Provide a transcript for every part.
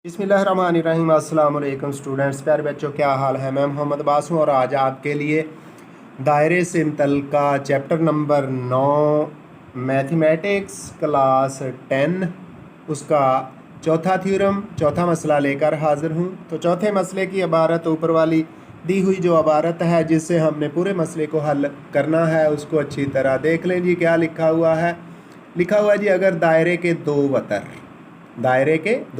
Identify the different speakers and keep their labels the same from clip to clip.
Speaker 1: बिस्मिल्लाहिर्रहमानिर्रहीम। अस्सलाम वालेकुम स्टूडेंट्स, प्यारे बच्चों, क्या हाल है। मैं मोहम्मद अब्बास हूँ और आज आपके लिए दायरे से मुतल्लिका चैप्टर नंबर 9 मैथमेटिक्स क्लास 10 उसका चौथा थ्योरम, चौथा मसला लेकर हाज़िर हूँ। तो चौथे मसले की इबारत ऊपर वाली दी हुई जो इबारत है जिससे हमने पूरे मसले को हल करना है उसको अच्छी तरह देख लें जी। क्या लिखा हुआ है? लिखा हुआ है जी, अगर दायरे के दो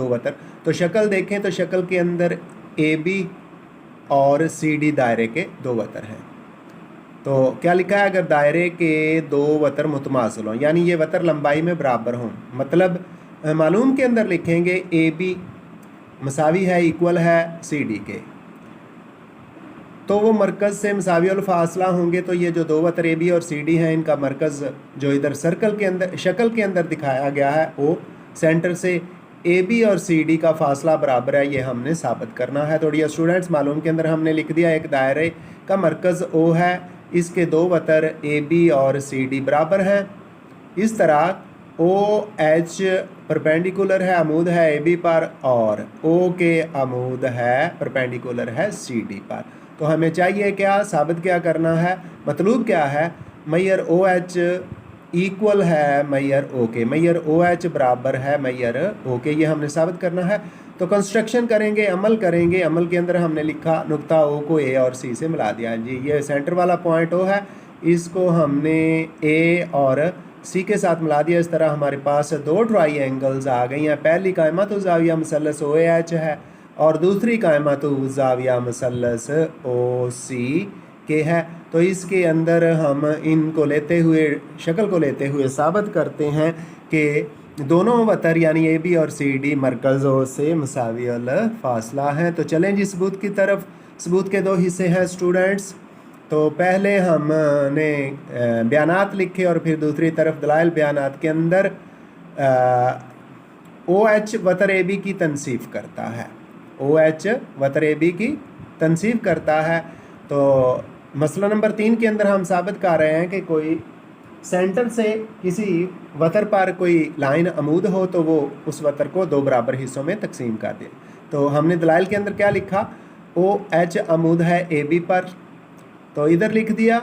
Speaker 1: वतर तो शक्ल देखें तो शक्ल के अंदर ए बी और सी डी दायरे के दो वतर हैं। तो क्या लिखा है? अगर दायरे के दो वतर मुतमासिल हों, यानी ये वतर लंबाई में बराबर हों, मतलब मालूम के अंदर लिखेंगे ए बी मसावी है, इक्वल है सी डी के, तो वो मरकज़ से मसावी और फासला होंगे। तो ये जो दो वतर ए बी और सी डी हैं, इनका मरकज़ जो इधर सर्कल के अंदर शक्ल के अंदर दिखाया गया है वो सेंटर से ए बी और सी डी का फासला बराबर है, ये हमने साबित करना है। तो डियर स्टूडेंट्स, मालूम के अंदर हमने लिख दिया एक दायरे का मरकज़ ओ है, इसके दो वतर ए बी और सी डी बराबर हैं। इस तरह ओ एच परपेंडिकुलर है, अमूद है ए बी पर, और ओ के अमूद है परपेंडिकुलर है सी डी पर। तो हमें चाहिए क्या साबित क्या करना है, मतलूब क्या है? मैयर ओ एच इक्वल है मैयर ओ के, मैयर ओ एच बराबर है मैयर ओ के, ये हमने साबित करना है। तो कंस्ट्रक्शन करेंगे, अमल करेंगे। अमल के अंदर हमने लिखा नुक्ता ओ को ए और सी से मिला दिया जी। ये सेंटर वाला पॉइंट ओ है, इसको हमने ए और सी के साथ मिला दिया। इस तरह हमारे पास दो ट्राइंगल्स आ गई हैं। पहली कायमत ज़ाविया मुसल्लस ओ एच है और दूसरी कायमत ज़ाविया मुसल्लस ओ सी के है। तो इसके अंदर हम इनको लेते हुए, शक्ल को लेते हुए साबित करते हैं कि दोनों वतर यानी ए बी और सी डी मरकज़ों से मसावी अल फासला हैं। तो चलें जी सबूत की तरफ। सबूत के दो हिस्से हैं स्टूडेंट्स। तो पहले हमने बयानात लिखे और फिर दूसरी तरफ दलाइल। बयानात के अंदर ओ एच वतर ए बी की तनसीफ करता है, ओ एच वतर ए बी की तनसीफ करता है। तो मसला नंबर 3 के अंदर हम साबित कर रहे हैं कि कोई सेंटर से किसी वतर पर कोई लाइन अमूद हो तो वो उस वतर को दो बराबर हिस्सों में तकसीम कर दे। तो हमने दलाइल के अंदर क्या लिखा? ओ एच अमूद है ए बी पर, तो इधर लिख दिया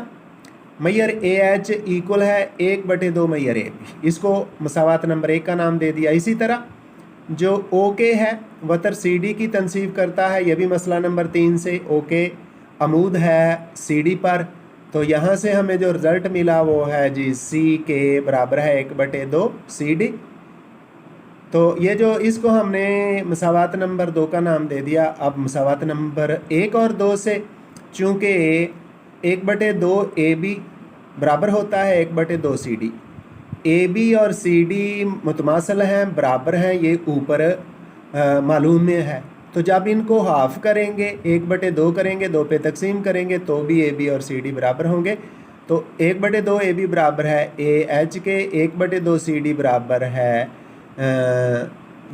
Speaker 1: मैयर ए एच इक्वल है 1/2 मैयर ए बी, इसको मसावात नंबर 1 का नाम दे दिया। इसी तरह जो ओ के है वतर सी डी की तनसीब करता है, यह भी मसला नंबर 3 से ओ के अमूद है सी डी पर। तो यहाँ से हमें जो रिज़ल्ट मिला वो है जी सी के बराबर है 1/2 सी डी। तो ये जो इसको हमने मसावात नंबर 2 का नाम दे दिया। अब मसावात नंबर 1 और 2 से चूँकि 1/2 ए बी बराबर होता है 1/2 सी डी, ए बी और सी डी मुतमासल हैं, बराबर हैं, ये ऊपर मालूम में है। तो जब इनको हाफ करेंगे, 1/2 करेंगे, 2 पे तकसीम करेंगे तो भी ए बी और सी डी बराबर होंगे। तो 1/2 ए बी बराबर है ए एच के, 1/2 सी डी बराबर है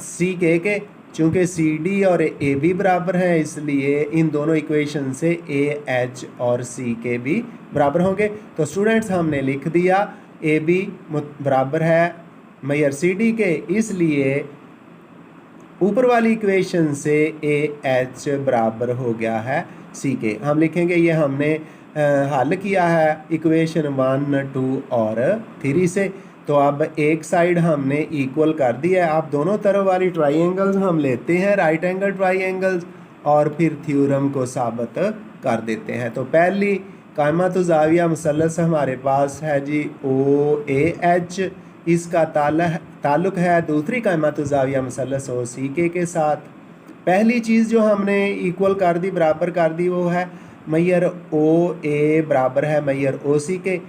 Speaker 1: सी के। चूँकि सी डी और ए बी बराबर हैं इसलिए इन दोनों इक्वेशन से ए एच और सी के भी बराबर होंगे। तो स्टूडेंट्स हमने लिख दिया ए बी बराबर है मैयर सी डी के, इसलिए ऊपर वाली इक्वेशन से ए एच बराबर हो गया है सी के। हम लिखेंगे ये हमने हल किया है इक्वेशन 1, 2 और 3 से। तो अब एक साइड हमने इक्वल कर दिया है। अब दोनों तरफ वाली ट्राइंगल्स हम लेते हैं, राइट एंगल ट्राइंगल्स, और फिर थ्योरम को साबित कर देते हैं। तो पहली कायमत ज़ाविया मुसल्लस हमारे पास है जी ओ ए एच, इसका ताल्लुक़ है दूसरी कायमत ज़ाविया मुसल्लस ओ सी के साथ। पहली चीज़ जो हमने इक्वल कर दी, बराबर कर दी, वो है मैयर ओ ए बराबर है मैयर ओ सी के।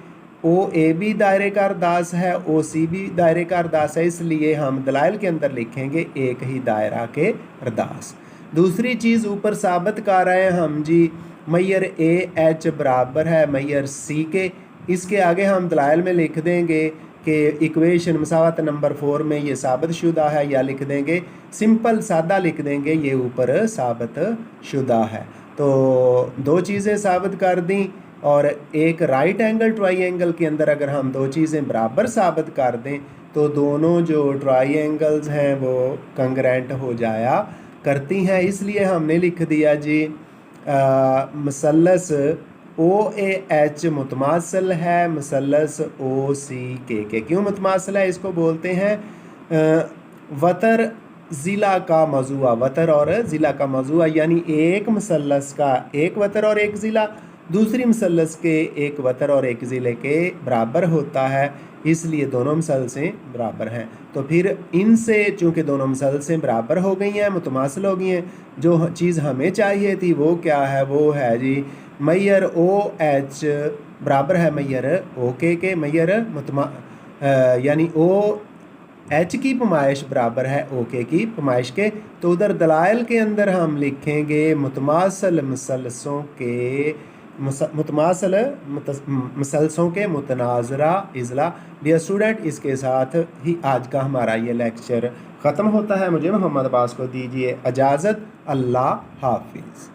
Speaker 1: ओ ए बी दायरे का अरदास है, ओ सी बी दायरे का अरदास है, इसलिए हम दलाइल के अंदर लिखेंगे एक ही दायरा के अरदास। दूसरी चीज़ ऊपर साबित कर रहे हैं हम जी मैयर ए एच बराबर है मैयर सी के। इसके आगे हम दलाइल में लिख देंगे कि इक्वेशन मसावत नंबर 4 में ये साबित शुदा है, या लिख देंगे सिंपल सादा लिख देंगे ये ऊपर साबित शुदा है। तो दो चीज़ें साबित कर दी, और एक राइट एंगल ट्राइंगल के अंदर अगर हम दो चीज़ें बराबर साबित कर दें तो दोनों जो ट्राइंगल्स हैं वो कंग्रेंट हो जाया करती हैं, इसलिए हमने लिख दिया जी मसलस OAH मुतमासल है मसलस OCK। क्यों मुतमासल है? इसको बोलते हैं वतर ज़िला का मौजूआ। वतर और ज़िला का मौजूआ यानी एक मसलस का एक वतर और एक ज़िला दूसरी मसलस के एक वतर और एक ज़िले के बराबर होता है, इसलिए दोनों मसलसें बराबर हैं। तो फिर इनसे चूँकि दोनों मसलसें बराबर हो गई हैं, मुतमासिल हो गई हैं, जो चीज़ हमें चाहिए थी वो क्या है? वो है जी मैयर OH बराबर है मैयर OK के। मैयर यानी OH की पैमाइश बराबर है OK की पैमाइश के। तो उधर दलाइल के अंदर हम लिखेंगे मुतमासल मसलसों के मसलसों के मुतनाज़रा इज़ला। डियर स्टूडेंट, इसके साथ ही आज का हमारा ये लेक्चर ख़त्म होता है। मुझे मोहम्मद अब्बास को दीजिए इजाज़त। अल्लाह हाफिज़।